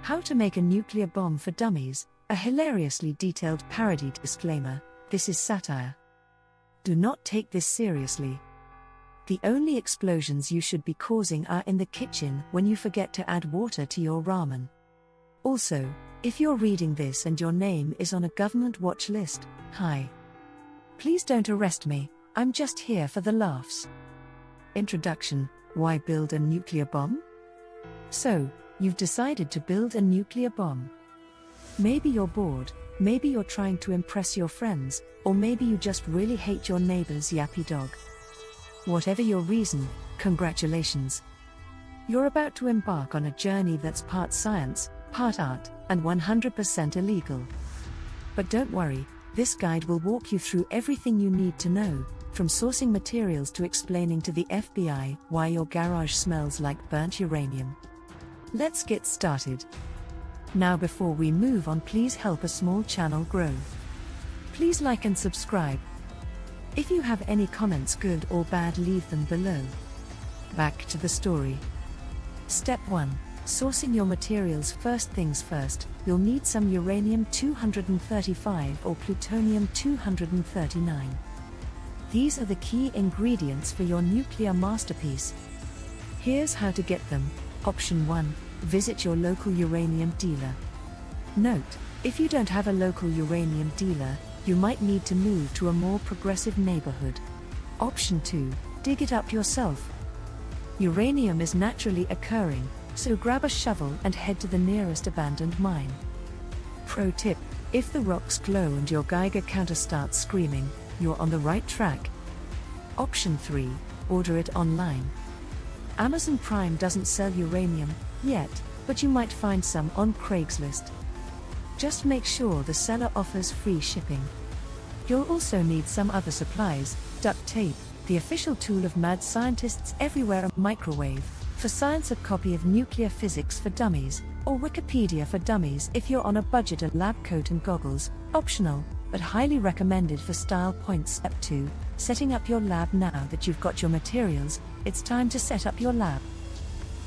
How to make a nuclear bomb for dummies, a hilariously detailed parody. Disclaimer: this is satire. Do not take this seriously. The only explosions you should be causing are in the kitchen when you forget to add water to your ramen. Also, if you're reading this and your name is on a government watch list, hi. Please don't arrest me, I'm just here for the laughs. Introduction: why build a nuclear bomb? So, you've decided to build a nuclear bomb. Maybe you're bored, maybe you're trying to impress your friends, or maybe you just really hate your neighbor's yappy dog. Whatever your reason, congratulations. You're about to embark on a journey that's part science, part art, and 100% illegal. But don't worry, this guide will walk you through everything you need to know, from sourcing materials to explaining to the FBI why your garage smells like burnt uranium. Let's get started. Now, before we move on, please help a small channel grow. Please like and subscribe. If you have any comments, good or bad, leave them below. Back to the story. Step 1. Sourcing your materials. First things first, you'll need some uranium-235 or plutonium-239. These are the key ingredients for your nuclear masterpiece. Here's how to get them. Option 1. Visit your local uranium dealer. Note: if you don't have a local uranium dealer, you might need to move to a more progressive neighborhood. Option 2. Dig it up yourself. Uranium is naturally occurring, so grab a shovel and head to the nearest abandoned mine. Pro tip: if the rocks glow and your Geiger counter starts screaming, you're on the right track. Option 3. Order it online. Amazon Prime doesn't sell uranium yet, but you might find some on Craigslist. Just make sure the seller offers free shipping. You'll also need some other supplies: duct tape, the official tool of mad scientists everywhere, a microwave, for science, a copy of Nuclear Physics for Dummies, or Wikipedia for Dummies if you're on a budget, a lab coat and goggles, optional, but highly recommended for style points. Step 2. Setting up your lab. Now that you've got your materials, it's time to set up your lab.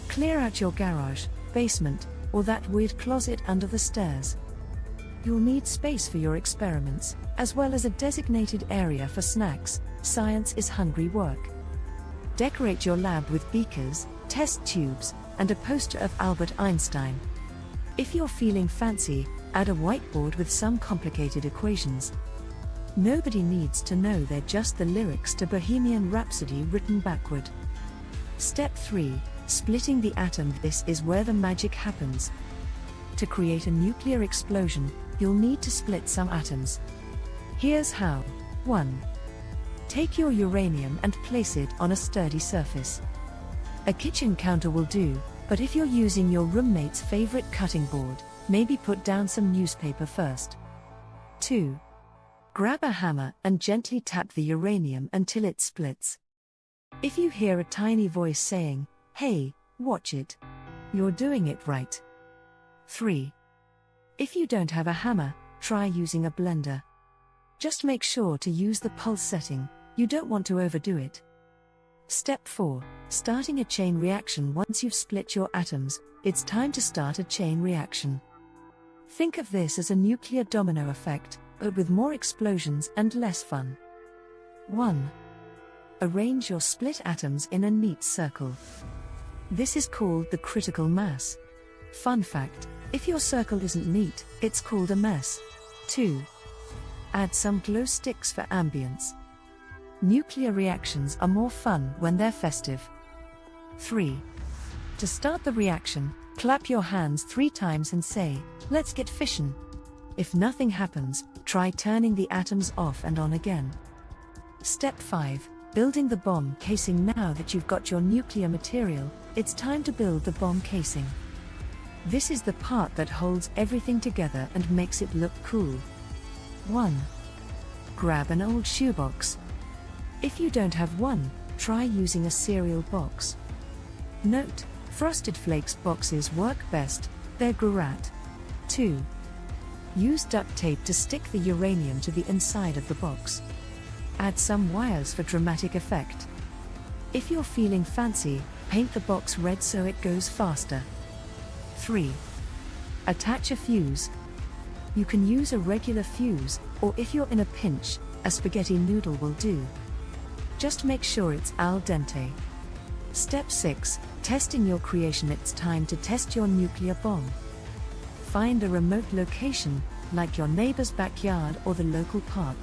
Clear out your garage, basement, or that weird closet under the stairs. You'll need space for your experiments, as well as a designated area for snacks. Science is hungry work. Decorate your lab with beakers, test tubes, and a poster of Albert Einstein. If you're feeling fancy, add a whiteboard with some complicated equations. Nobody needs to know they're just the lyrics to Bohemian Rhapsody written backward. Step 3. Splitting the atom. This is where the magic happens. To create a nuclear explosion, you'll need to split some atoms. Here's how. 1. Take your uranium and place it on a sturdy surface. A kitchen counter will do, but if you're using your roommate's favorite cutting board, maybe put down some newspaper first. 2. Grab a hammer and gently tap the uranium until it splits. If you hear a tiny voice saying, "Hey, watch it," you're doing it right. 3. If you don't have a hammer, try using a blender. Just make sure to use the pulse setting, you don't want to overdo it. Step 4. Starting a chain reaction. Once you've split your atoms, it's time to start a chain reaction. Think of this as a nuclear domino effect, but with more explosions and less fun. 1. Arrange your split atoms in a neat circle. This is called the critical mass. Fun fact: if your circle isn't neat, it's called a mess. 2. Add some glow sticks for ambience. Nuclear reactions are more fun when they're festive. 3. To start the reaction, clap your hands 3 times and say, "Let's get fishin'." If nothing happens, try turning the atoms off and on again. Step 5. Building the bomb casing. Now that you've got your nuclear material, it's time to build the bomb casing. This is the part that holds everything together and makes it look cool. 1. Grab an old shoebox. If you don't have one, try using a cereal box. Note: Frosted Flakes boxes work best, they're great. 2. Use duct tape to stick the uranium to the inside of the box. Add some wires for dramatic effect. If you're feeling fancy, paint the box red so it goes faster. 3. Attach a fuse. You can use a regular fuse, or if you're in a pinch, a spaghetti noodle will do. Just make sure it's al dente. Step 6. Testing your creation. It's time to test your nuclear bomb. Find a remote location, like your neighbor's backyard or the local park.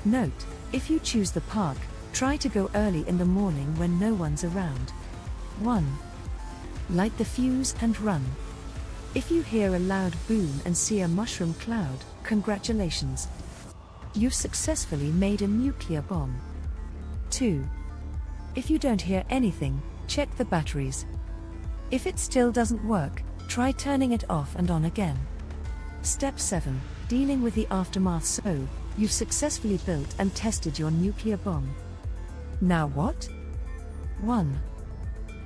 Note, if you choose the park, try to go early in the morning when no one's around. 1. Light the fuse and run. If you hear a loud boom and see a mushroom cloud, congratulations. You've successfully made a nuclear bomb. 2. If you don't hear anything, check the batteries. If it still doesn't work, try turning it off and on again. Step 7. Dealing with the aftermath. So, you've successfully built and tested your nuclear bomb. Now what? 1.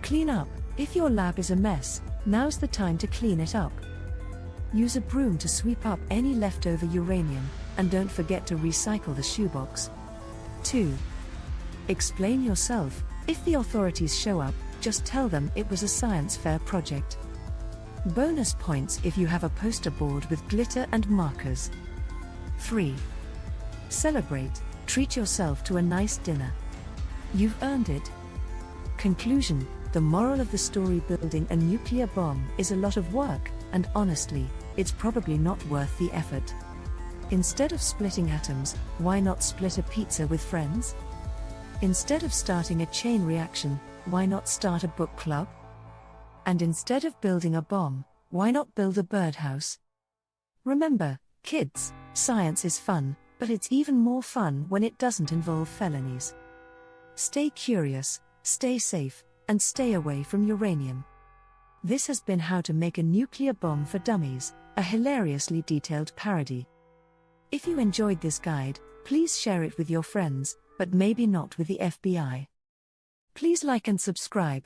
Clean up. If your lab is a mess, now's the time to clean it up. Use a broom to sweep up any leftover uranium, and don't forget to recycle the shoebox. 2. Explain yourself. If the authorities show up, just tell them it was a science fair project. Bonus points if you have a poster board with glitter and markers. 3. Celebrate. Treat yourself to a nice dinner. You've earned it. Conclusion. The moral of the story: building a nuclear bomb is a lot of work, and honestly, it's probably not worth the effort. Instead of splitting atoms, why not split a pizza with friends? Instead of starting a chain reaction, why not start a book club? And instead of building a bomb, why not build a birdhouse? Remember, kids, science is fun, but it's even more fun when it doesn't involve felonies. Stay curious, stay safe, and stay away from uranium. This has been How to Make a Nuclear Bomb for Dummies, a hilariously detailed parody. If you enjoyed this guide, please share it with your friends, but maybe not with the FBI. Please like and subscribe.